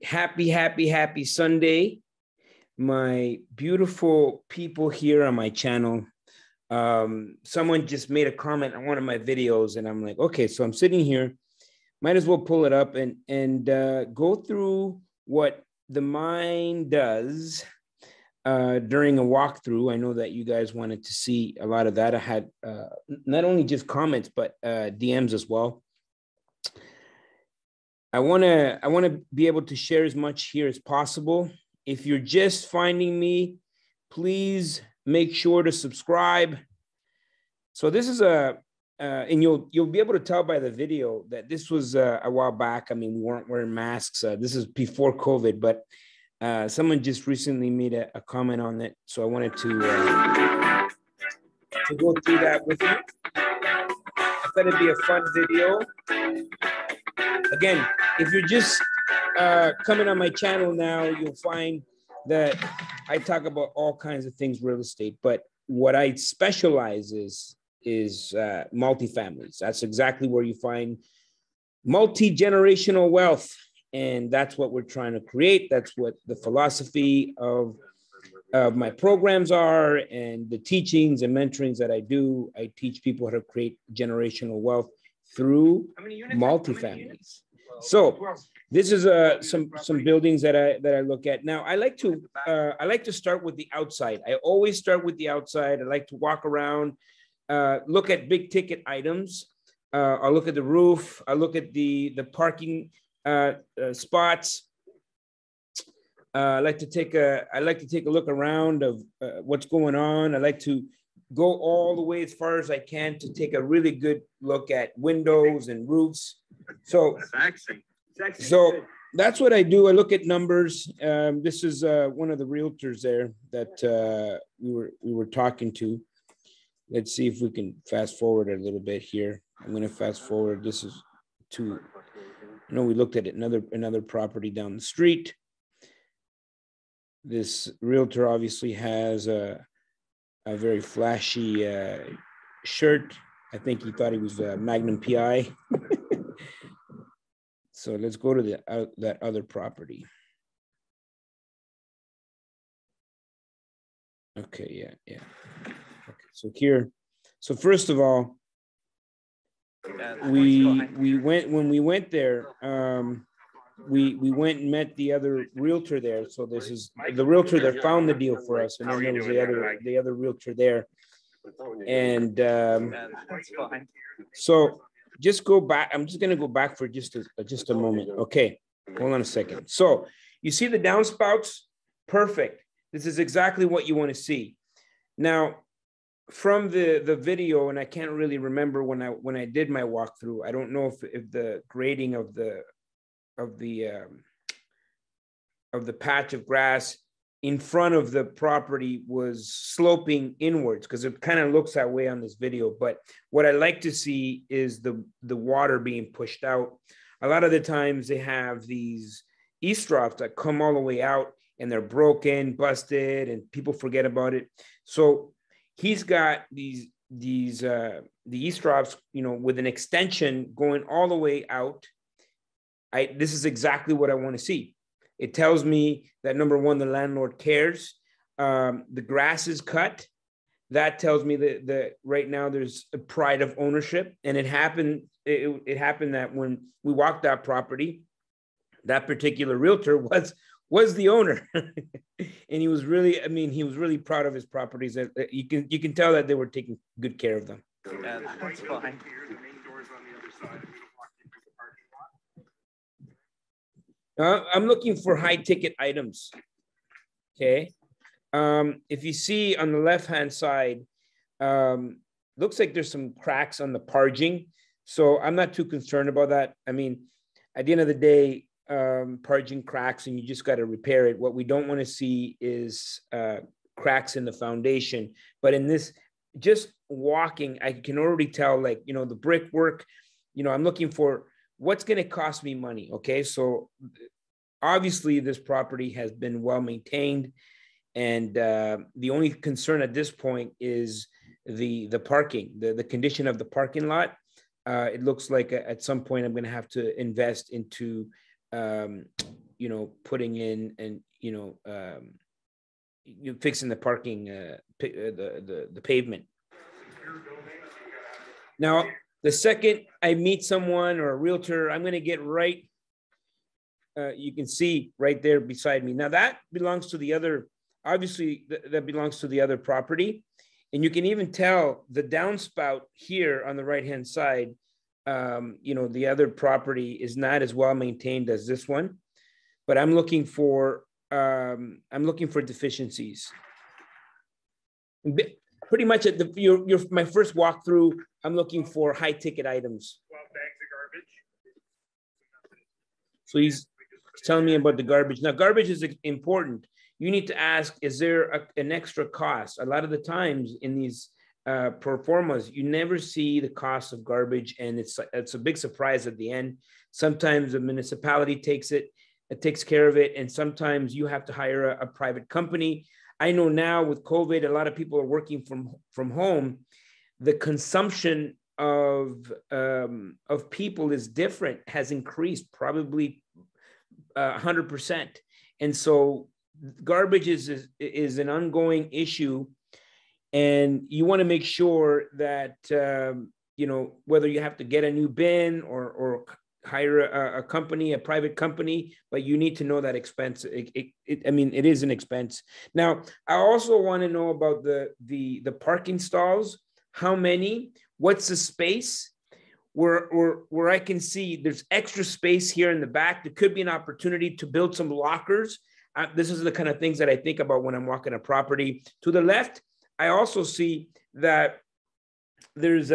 Happy Sunday. My beautiful people here on my channel. Someone just made a comment on one of my videos, and I'm like, okay, so I'm sitting here, might as well pull it up and go through what the mind does during a walkthrough. I know that you guys wanted to see a lot of that. I had not only just comments, but DMs as well. I want to be able to share as much here as possible. If you're just finding me, please make sure to subscribe. So this is and you'll be able to tell by the video that this was a while back. I mean, we weren't wearing masks. This is before COVID, but someone just recently made a comment on it. So I wanted to go through that with you. I thought it'd be a fun video. Again, if you're just coming on my channel now, you'll find that I talk about all kinds of things real estate, but what I specialize is multifamilies. That's exactly where you find multi-generational wealth. And that's what we're trying to create. That's what the philosophy of my programs are, and the teachings and mentorings that I do. I teach people how to create generational wealth through multifamilies. So this is some buildings that I look at. Now I like to start with the outside. I always start with the outside. I like to walk around, look at big ticket items. I'll look at the roof. I look at the parking spots. I like to take a look around of what's going on. I like to go all the way as far as I can to take a really good look at windows and roofs. So that's what I do. I look at numbers. This is one of the realtors there that we were talking to. Let's see if we can fast forward a little bit here. I'm going to fast forward. This is I know we looked at another property down the street. This realtor obviously has a very flashy shirt. I think he thought he was Magnum PI. So let's go to that other property. Okay, yeah. Okay, so here, so first of all, we went there. We went and met the other realtor there. So this is the realtor that found the deal for us, and then there was the other realtor there. And so just go back. I'm just going to go back for just a moment. Okay, hold on a second. So you see the downspouts? Perfect. This is exactly what you want to see. Now, from the video, and I can't really remember when I did my walkthrough. I don't know if the grading of the patch of grass in front of the property was sloping inwards, because it kind of looks that way on this video. But what I like to see is the water being pushed out. A lot of the times they have these eavesdrops that come all the way out, and they're broken, busted, and people forget about it. So he's got the eavesdrops, with an extension going all the way out. This is exactly what I want to see. It tells me that, number one, the landlord cares. The grass is cut. That tells me that right now there's a pride of ownership. And it happened that when we walked that property, that particular realtor was the owner. And he was really proud of his properties. You can tell that they were taking good care of them. That's fine. I'm looking for high ticket items. Okay. If you see on the left-hand side, looks like there's some cracks on the parging. So I'm not too concerned about that. I mean, at the end of the day, parging cracks and you just got to repair it. What we don't want to see is cracks in the foundation. But in this, just walking, I can already tell, the brickwork, I'm looking for what's going to cost me money. Okay. So obviously this property has been well maintained. And the only concern at this point is the parking, the condition of the parking lot. It looks like at some point I'm going to have to invest into putting in and, you fixing the parking, the pavement. Now, the second I meet someone or a realtor, I'm going to get right. You can see right there beside me. Now that belongs to the other, obviously that belongs to the other property. And you can even tell the downspout here on the right-hand side, the other property is not as well maintained as this one, but I'm looking for deficiencies. Pretty much at my first walkthrough, I'm looking for high ticket items. 12 bags of garbage. So he's telling me about the garbage. Now, garbage is important. You need to ask, is there an extra cost? A lot of the times in these pro formas, you never see the cost of garbage, and it's a big surprise at the end. Sometimes the municipality takes care of it, and sometimes you have to hire a private company. I know now with COVID, a lot of people are working from home. The consumption of people is different, has increased probably 100%. And so garbage is an ongoing issue, and you want to make sure that, whether you have to get a new bin or hire a company, a private company, but you need to know that expense. It is an expense. Now, I also want to know about the parking stalls. How many? What's the space? Where I can see there's extra space here in the back. There could be an opportunity to build some lockers. This is the kind of things that I think about when I'm walking a property. To the left, I also see that there's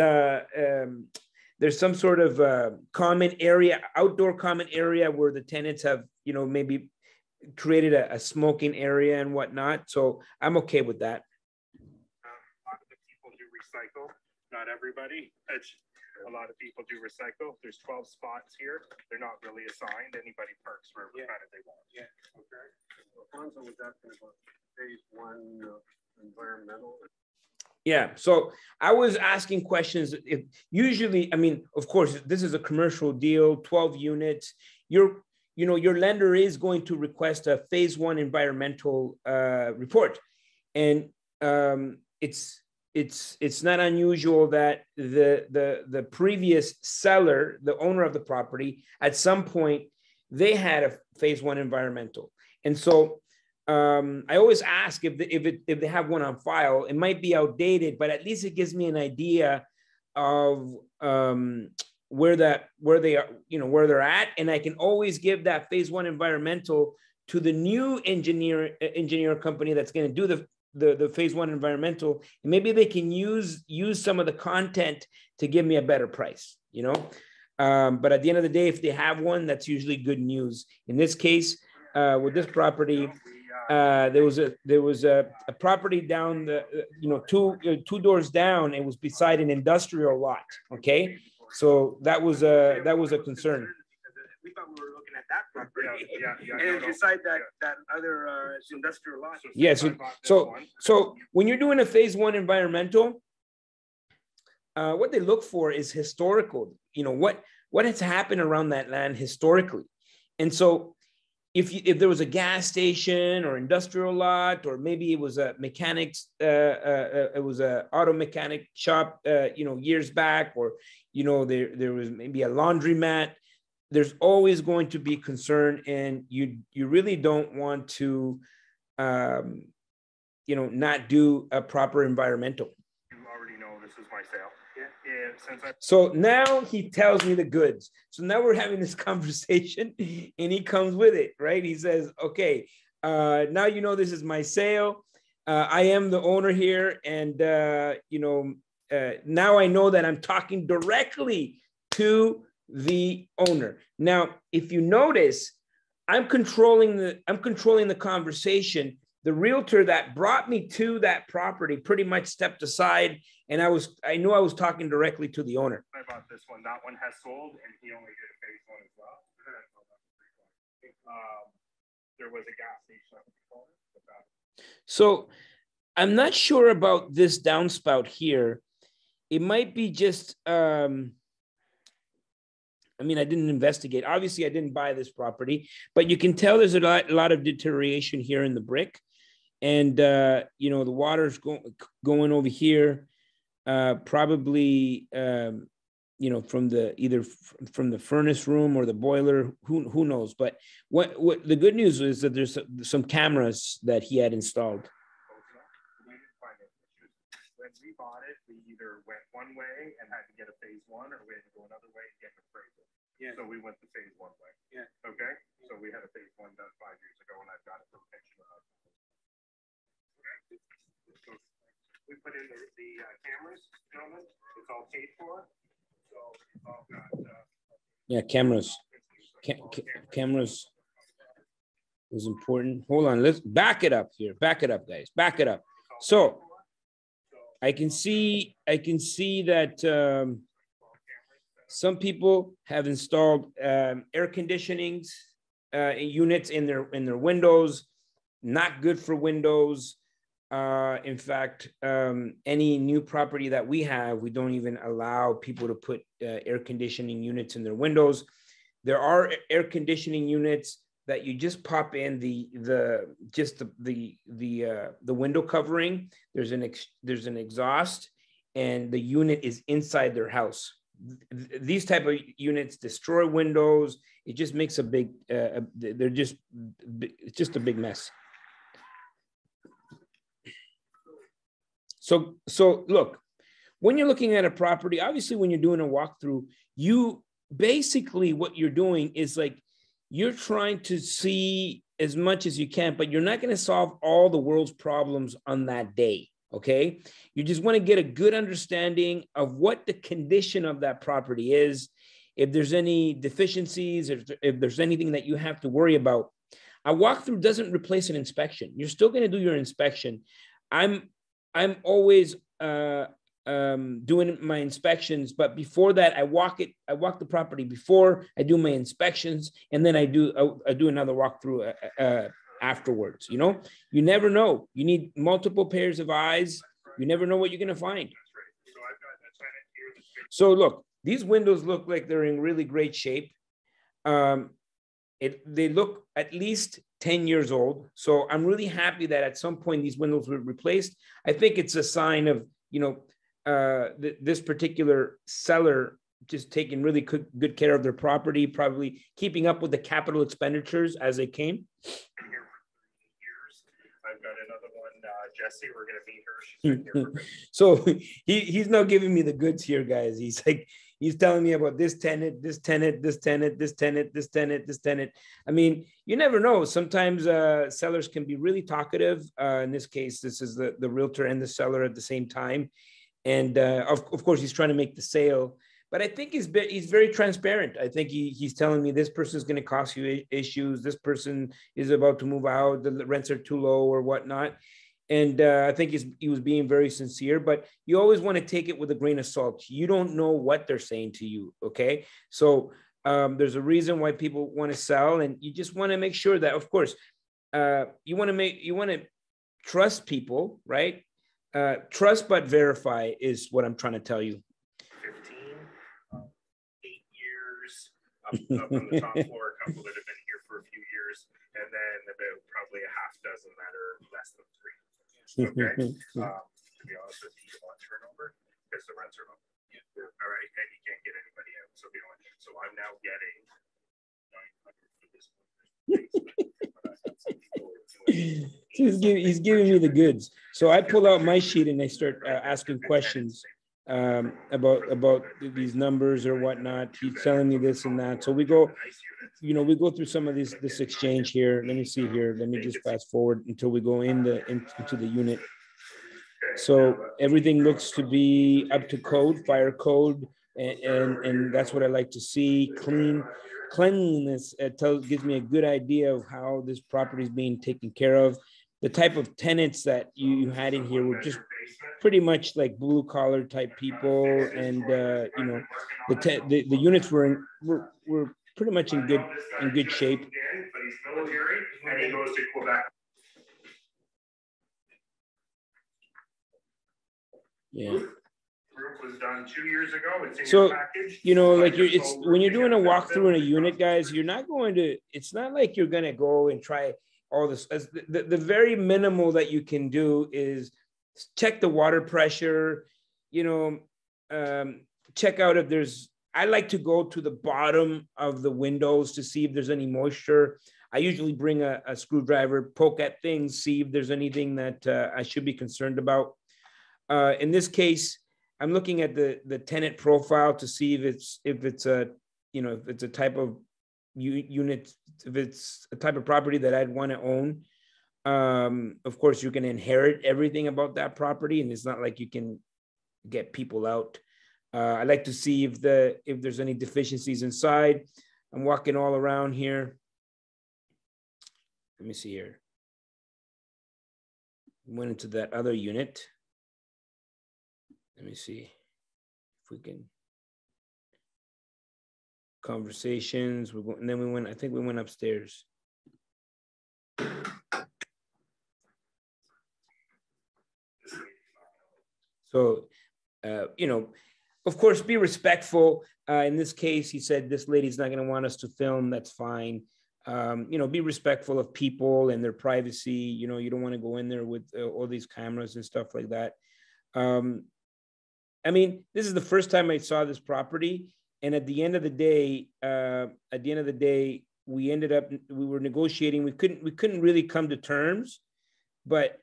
some sort of common area, outdoor common area where the tenants have, maybe created a smoking area and whatnot. So I'm okay with that. A lot of the people do recycle. Not everybody. A lot of people do recycle. There's 12 spots here. They're not really assigned. Anybody parks wherever kind of they want. Yeah. Okay. Alfonso was asking about phase one environmental. Yeah. So I was asking questions. Usually, of course, this is a commercial deal, 12 units. Your lender is going to request a phase one environmental report. And it's not unusual that the previous seller, the owner of the property, at some point, they had a phase one environmental. And so I always ask if they have one on file. It might be outdated, but at least it gives me an idea of where they are, where they're at, and I can always give that phase one environmental to the new engineer company that's going to do the phase one environmental, and maybe they can use some of the content to give me a better price. But at the end of the day, if they have one, that's usually good news. In this case, with this property, there was a property down two doors down. It was beside an industrial lot. Okay, so that was a concern. We thought we were looking at that property. Yeah. And it's beside that other industrial lot. Yes. So when you're doing a phase one environmental, what they look for is historical. What has happened around that land historically, and so if there was a gas station or industrial lot, or maybe it was a mechanics, it was a auto mechanic shop, years back, or there was maybe a laundromat. There's always going to be concern, and you really don't want to, not do a proper environmental. You already know this is my sale. So now he tells me the goods. So now we're having this conversation, and he comes with it, right? He says, okay, now this is my sale. I am the owner here, and now I know that I'm talking directly to the owner. Now, if you notice, I'm controlling the conversation. The realtor that brought me to that property pretty much stepped aside, and I knew I was talking directly to the owner. I bought this one. That one has sold, and he only did a phase one as well. There was a gas station. So I'm not sure about this downspout here. It might be just I mean, I didn't investigate. Obviously, I didn't buy this property, but you can tell there's a lot of deterioration here in the brick. And, you know, the water's going over here, probably, you know, from either from the furnace room or the boiler, who knows? But what the good news is that there's some cameras that he had installed. When we bought it, we either went one way and had to get a phase one, or we had to go another way and get an appraisal. Yeah. So we went the phase one way. Yeah. Okay. So we had a phase one done 5 years ago, and I've got a protection of it. Okay. We put in the cameras, gentlemen. It's all paid for. So it's all got. Yeah, cameras. Cameras is important. Hold on. Let's back it up here. Back it up, guys. Back it up. So. I can see that some people have installed air conditionings units in their windows. Not good for windows. In fact, any new property that we have, we don't even allow people to put air conditioning units in their windows. There are air conditioning units that you just pop in the window covering. There's an exhaust, and the unit is inside their house. These type of units destroy windows. It just makes a big. It's just a big mess. So look, when you're looking at a property, obviously when you're doing a walkthrough, you basically what you're doing is like, you're trying to see as much as you can, but you're not going to solve all the world's problems on that day, okay? You just want to get a good understanding of what the condition of that property is, if there's any deficiencies, if there's anything that you have to worry about. A walkthrough doesn't replace an inspection. You're still going to do your inspection. I'm always doing my inspections, but before that, I walk the property before I do my inspections, and then I do another walkthrough afterwards. You know, you never know. You need multiple pairs of eyes. You never know what you're gonna find. So look, these windows look like they're in really great shape. They look at least 10 years old. So I'm really happy that at some point these windows were replaced. I think it's a sign of, you know, this particular seller just taking really good care of their property, probably keeping up with the capital expenditures as they came. I've got another one, Jesse. We're going to meet her. She's been here So he's not giving me the goods here, guys. He's telling me about this tenant, this tenant, this tenant, this tenant, this tenant, this tenant. I mean, you never know. Sometimes sellers can be really talkative. In this case, this is the realtor and the seller at the same time. And of course, he's trying to make the sale. But I think he's very transparent. I think he's telling me this person is going to cost you issues. This person is about to move out. The rents are too low or whatnot. And I think he was being very sincere. But you always want to take it with a grain of salt. You don't know what they're saying to you. Okay, so there's a reason why people want to sell, and you just want to make sure that, of course, you want to trust people, right? Trust but verify is what I'm trying to tell you. 15, 8 years up on the top floor, a couple that have been here for a few years, and then about probably a half dozen that are less than 3. Okay. To be honest with you, you want turnover because the rents are low. Yeah. All right, and you can't get anybody out. So I'm now getting 900 for this one. He's giving me the goods. So I pull out my sheet and I start asking questions about these numbers or whatnot. He's telling me this and that. So we go through some of this exchange here. Let me see here. Let me just fast forward until we go into the unit. So everything looks to be up to code, fire code, and that's what I like to see. Cleanliness gives me a good idea of how this property is being taken care of. The type of tenants that you had in here were just pretty much like blue collar type people, and the units were pretty much in good shape. Yeah. Roof was done 2 years ago. It's in So, your package. you know, like Just it's go when you're doing a roofing and walkthrough in a building unit, costs. guys, you're not going to, it's not like you're going to go and try all this. The very minimal that you can do is check the water pressure, you know, check out if there's, I like to go to the bottom of the windows to see if there's any moisture. I usually bring a screwdriver, poke at things, see if there's anything that I should be concerned about. In this case, I'm looking at the tenant profile to see if it's a, you know, if it's a type of unit, if it's a type of property that I'd want to own. Of course, you can inherit everything about that property, and it's not like you can get people out. I like to see if there's any deficiencies inside. I'm walking all around here. Let me see here. Went into that other unit. Let me see if we can. Conversations. And then we went. I think we went upstairs. So, you know, of course, be respectful. In this case, he said this lady's not going to want us to film. That's fine. You know, be respectful of people and their privacy. You know, you don't want to go in there with all these cameras and stuff like that. I mean, this is the first time I saw this property. And at the end of the day, we were negotiating. We couldn't really come to terms, but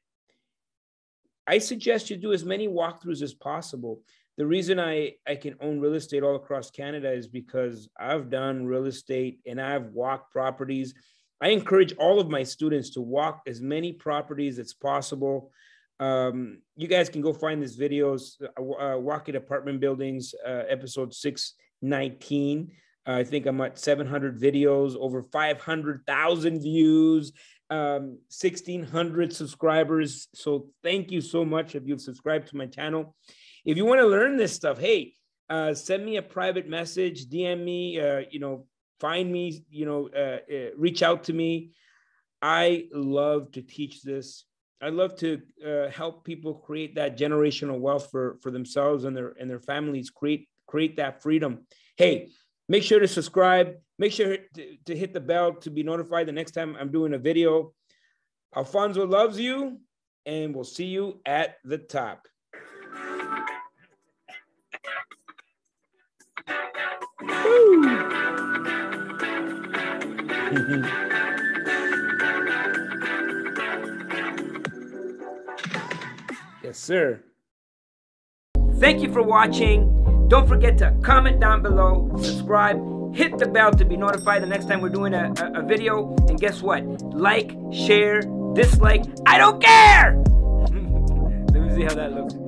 I suggest you do as many walkthroughs as possible. The reason I can own real estate all across Canada is because I've done real estate and I've walked properties. I encourage all of my students to walk as many properties as possible. You guys can go find these videos, Walking Apartment Buildings, episode 619. I think I'm at 700 videos, over 500,000 views, 1,600 subscribers. So thank you so much if you've subscribed to my channel. If you want to learn this stuff, hey, send me a private message, DM me, you know, find me, you know, reach out to me. I love to teach this. I love to help people create that generational wealth for themselves and their families, create that freedom. Hey, make sure to subscribe. Make sure to hit the bell to be notified the next time I'm doing a video. Alfonso loves you, and we'll see you at the top. Woo! Yes, sir. Thank you for watching. Don't forget to comment down below, subscribe, hit the bell to be notified the next time we're doing a video. And guess what? Like, share, dislike, I don't care! Let me see how that looks.